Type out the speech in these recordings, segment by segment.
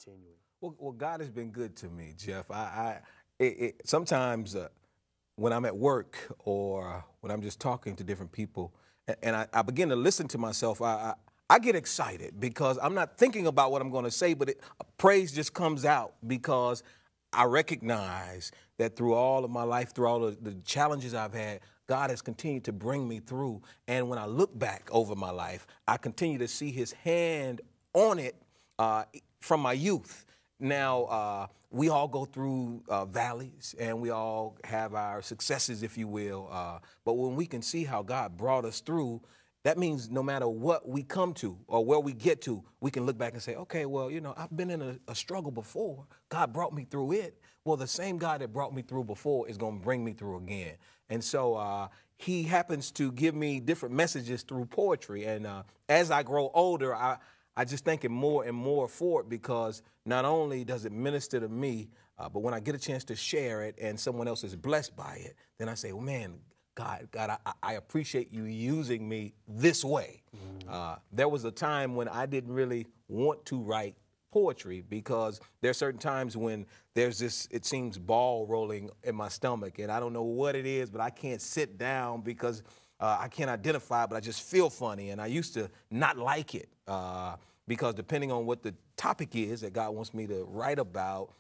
continuing? Well, God has been good to me, Jeff. Sometimes when I'm at work or when I'm just talking to different people, and I begin to listen to myself, I get excited because I'm not thinking about what I'm going to say, but praise just comes out because I recognize that through all of my life, through all of the challenges I've had, God has continued to bring me through. And when I look back over my life, I continue to see his hand on it from my youth. Now, we all go through valleys and we all have our successes, if you will. But when we can see how God brought us through, that means no matter what we come to or where we get to, we can look back and say, okay, well, you know, I've been in a struggle before. God brought me through it. Well, the same God that brought me through before is going to bring me through again. And so he happens to give me different messages through poetry. And as I grow older, I just thank him more and more for it because not only does it minister to me, but when I get a chance to share it and someone else is blessed by it, then I say, well, man, God, I appreciate you using me this way. There was a time when I didn't really want to write poetry because there are certain times when there's this, it seems, ball rolling in my stomach and I don't know what it is, but I can't sit down because I can't identify, but I just feel funny. And I used to not like it because depending on what the topic is that God wants me to write about,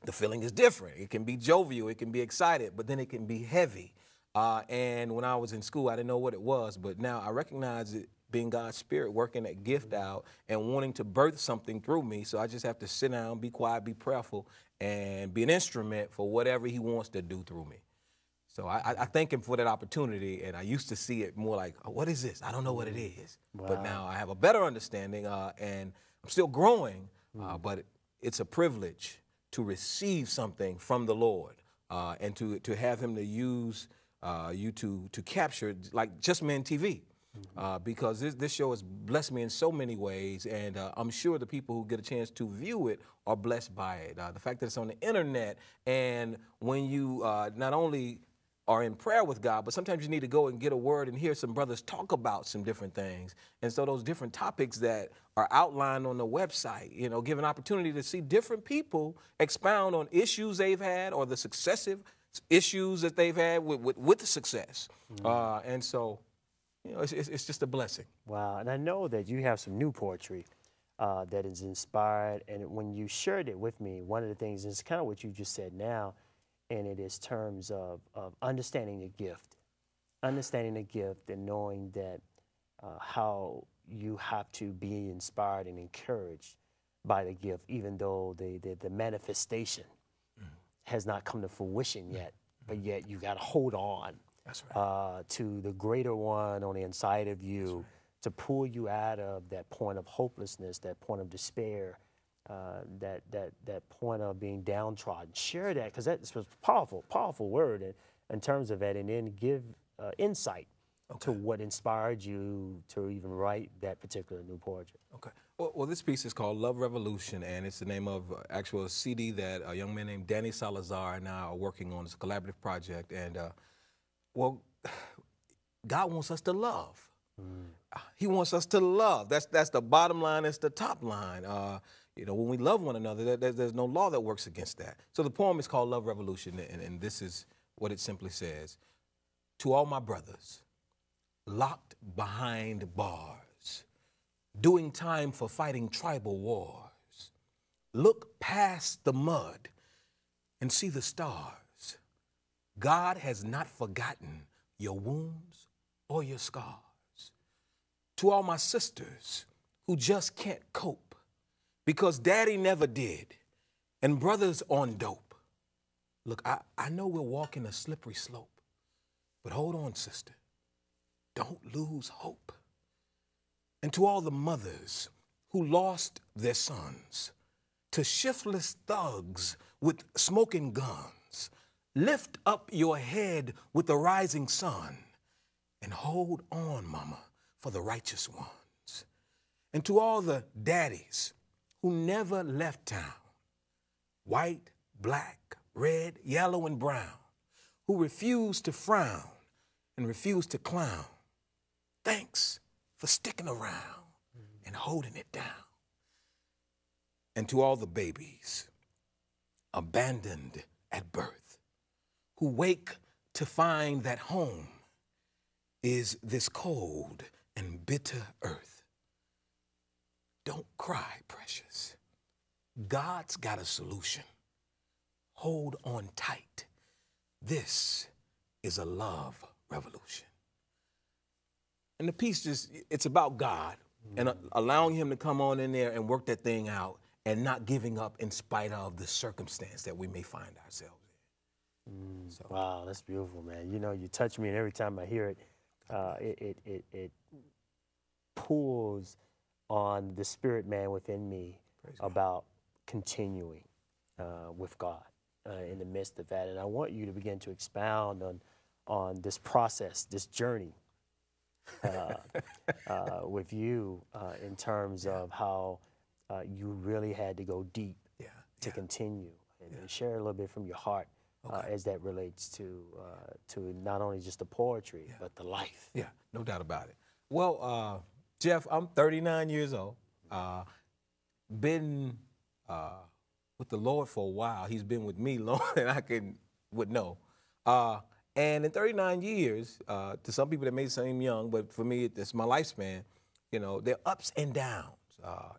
the feeling is different. It can be jovial, it can be excited, but then it can be heavy. And when I was in school, I didn't know what it was, but now I recognize it being God's spirit working that gift out and wanting to birth something through me. So I just have to sit down, be quiet, be prayerful, and be an instrument for whatever he wants to do through me. So I thank him for that opportunity, and I used to see it more like, oh, what is this? I don't know what it is. Wow. But now I have a better understanding, and I'm still growing, but it's a privilege to receive something from the Lord and to have him to use you to capture, like Just Men TV, because this show has blessed me in so many ways, and I'm sure the people who get a chance to view it are blessed by it. The fact that it's on the internet, and when you not only are in prayer with God, but sometimes you need to go and get a word and hear some brothers talk about some different things. And so those different topics that are outlined on the website, you know, give an opportunity to see different people expound on issues they've had or the successive issues that they've had with the success. And so, you know, it's just a blessing. Wow. And I know that you have some new poetry that is inspired. And when you shared it with me, one of the things is kind of what you just said now, and it is terms of understanding the gift and knowing that how you have to be inspired and encouraged by the gift, even though the manifestation has not come to fruition yet, but yet you got to hold on. That's right. To the greater one on the inside of you to pull you out of that point of hopelessness, that point of despair, that point of being downtrodden. Share that, because that's a powerful word in terms of that, and then give insight to what inspired you to even write that particular new poetry. Okay. Well, this piece is called Love Revolution, and it's the name of actual CD that a young man named Danny Salazar and I are working on. It's a collaborative project, and well, God wants us to love. He wants us to love. That's the bottom line. That's the top line. You know, when we love one another, there's no law that works against that. So the poem is called Love Revolution, and this is what it simply says. To all my brothers, locked behind bars, doing time for fighting tribal wars, look past the mud and see the stars. God has not forgotten your wounds or your scars. To all my sisters who just can't cope because daddy never did and brothers on dope. Look, I know we're walking a slippery slope, but hold on, sister. Don't lose hope. And to all the mothers who lost their sons to shiftless thugs with smoking guns, lift up your head with the rising sun and hold on, mama, for the righteous ones. And to all the daddies who never left town, white, black, red, yellow, and brown, who refuse to frown and refuse to clown, thanks for sticking around and holding it down. and to all the babies abandoned at birth, who wake to find that home is this cold and bitter earth. Don't cry, precious. God's got a solution. Hold on tight. This is a love revolution. And the piece just, it's about God and allowing him to come on in there and work that thing out and not giving up in spite of the circumstance that we may find ourselves in. So. Wow, that's beautiful, man. You know, you touch me, and every time I hear it, it pulls on the spirit man within me about continuing with God in the midst of that. And I want you to begin to expound on this process, this journey with you in terms of how you really had to go deep to continue and share a little bit from your heart as that relates to not only just the poetry, but the life. Yeah, no doubt about it. Well, Jeff, I'm 39 years old. Been with the Lord for a while. He's been with me longer than I would know. And in 39 years, to some people that may seem young, but for me, it's my lifespan. You know, there are ups and downs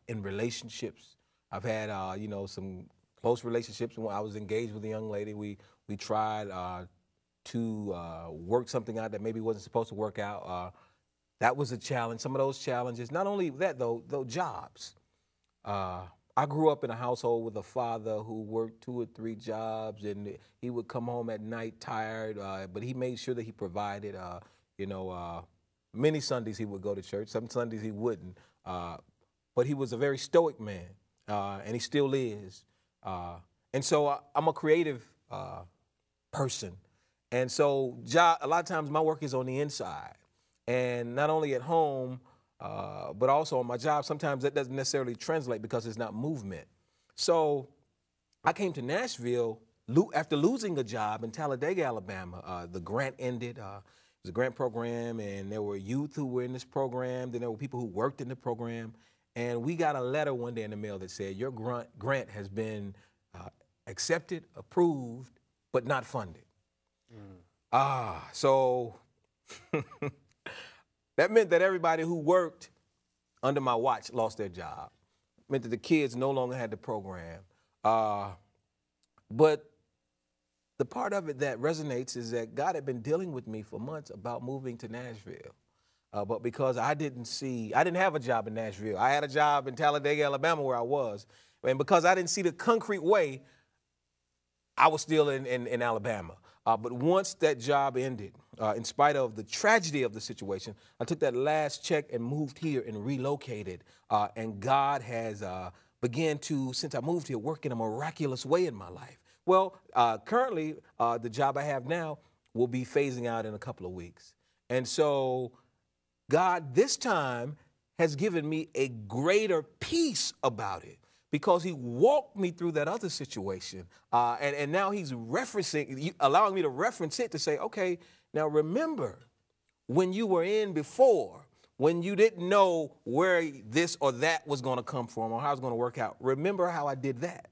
in relationships. I've had, you know, some close relationships. When I was engaged with a young lady, we tried to work something out that maybe wasn't supposed to work out. That was a challenge. Some of those challenges. Not only that, though jobs. I grew up in a household with a father who worked 2 or 3 jobs, and he would come home at night tired, but he made sure that he provided. You know, many Sundays he would go to church. Some Sundays he wouldn't. But he was a very stoic man, and he still is. And so I'm a creative person. And so a lot of times my work is on the inside. And not only at home, but also on my job, sometimes that doesn't necessarily translate because it's not movement. So I came to Nashville after losing a job in Talladega, Alabama. The grant ended. It was a grant program, and there were youth who were in this program. Then there were people who worked in the program. And we got a letter one day in the mail that said, your grant has been accepted, approved, but not funded. So that meant that everybody who worked under my watch lost their job. It meant that the kids no longer had the program. But the part of it that resonates is that God had been dealing with me for months about moving to Nashville. But because I didn't have a job in Nashville. I had a job in Talladega, Alabama, where I was. And because I didn't see the concrete way, I was still in Alabama. But once that job ended, in spite of the tragedy of the situation, I took that last check and moved here and relocated. And God has began to, since I moved here, work in a miraculous way in my life. Well, currently, the job I have now will be phasing out in a couple of weeks. And so God this time has given me a greater peace about it because he walked me through that other situation. And now he's allowing me to reference it to say, okay, now remember when you were in before, when you didn't know where this or that was going to come from or how it was going to work out. Remember how I did that.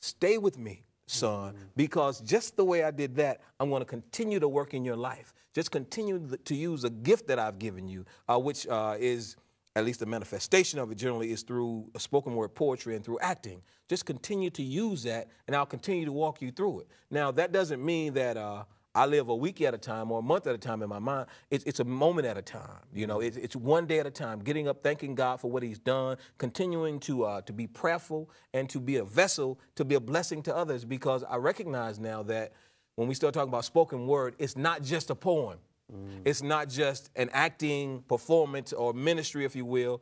Stay with me, son, because just the way I did that, I'm going to continue to work in your life. Just continue to use a gift that I've given you, which is, at least the manifestation of it generally is through spoken word poetry and through acting. Just continue to use that, and I'll continue to walk you through it. Now, that doesn't mean that I live a week at a time or a month at a time in my mind. It's a moment at a time. You know, it's one day at a time, getting up, thanking God for what he's done, continuing to be prayerful and to be a vessel, to be a blessing to others, because I recognize now that when we start talking about spoken word, it's not just a poem. It's not just an acting performance or ministry, if you will.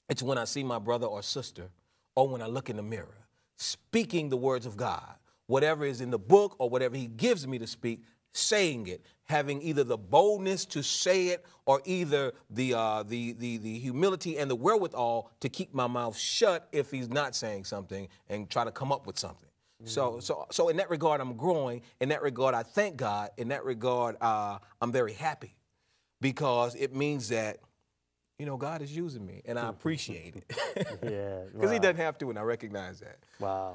It's when I see my brother or sister or when I look in the mirror, speaking the words of God, whatever is in the book or whatever he gives me to speak, saying it, having either the boldness to say it or either the humility and the wherewithal to keep my mouth shut if he's not saying something and try to come up with something. So in that regard, I'm growing. In that regard, I thank God. In that regard, I'm very happy because it means that, you know, God is using me, and I appreciate it. Yeah. Because He Wow. doesn't have to, and I recognize that. Wow.